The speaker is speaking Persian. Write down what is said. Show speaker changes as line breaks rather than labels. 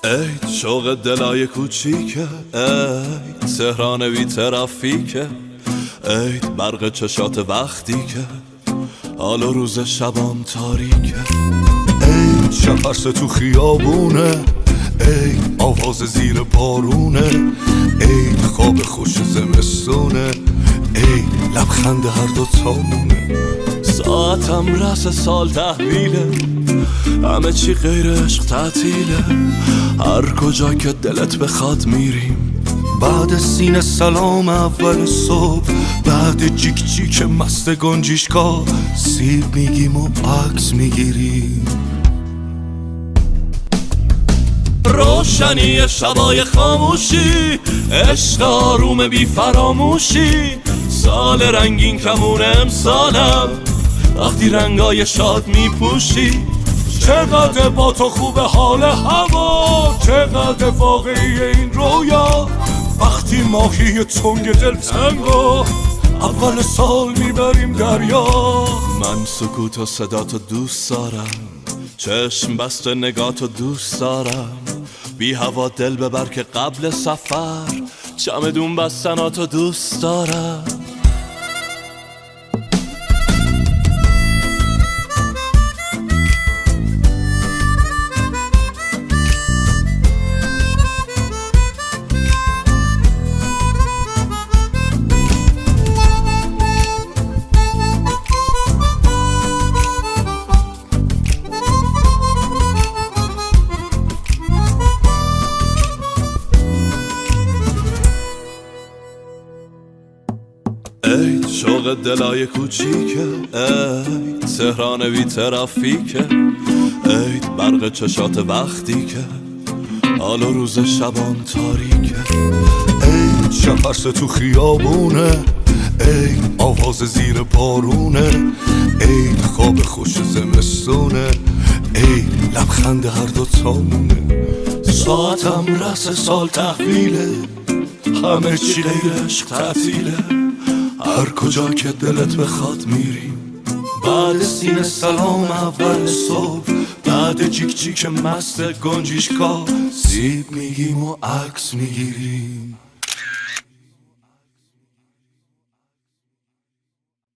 ای شوق دلای کوچیکه، ای تهران بی ترافیکه، ای برق چشات وقتی که حال و روز شبام تاریکه. ای شفرس تو خیابونه، ای آواز زیر بارونه، ای خواب خوش زمستونه، ای لبخند هر دو تامونه. ساعتم رس سال تحویله، همه چی غیر عشق تعطیله، هر کجا که دلت بخواد میریم. بعد سینه سلام اول صبح، بعد جیک جیک مست گنجیشکا سیب میگیم و عکس میگیریم. روشنی شبای خاموشی، عشق آروم بی فراموشی، سال رنگین کمون امسالم وقتی رنگای شاد میپوشی. چقدر با تو خوبه حال هوا، چقدر واقعی این رویا، وقتی ماهی تنگ دلتنگو اول سال میبریم دریا. من سکوت و صداتو دوست دارم، چشم بسته نگاتو دوست دارم، بی هوا دل ببر که قبل سفر چمدون بستناتو دوست دارم. ای شوق دلای کوچیکه، ای تهران بی ترافیکه، ای برق چشات وقتی که حال و روز شبان تاریکه. ای شفرس تو خیابونه، ای آواز زیر بارونه، ای خواب خوش زمستونه، ای لبخند هر دو تامونه. ساعتم رس سال تحویله، همه چی غیر عشق تعطیله، هر کجا که دلت بخواد میریم. بعد سینه سلام اول صبح، بعد جیک جیک مست گنجیشکا سیب میگیم و عکس میگیریم.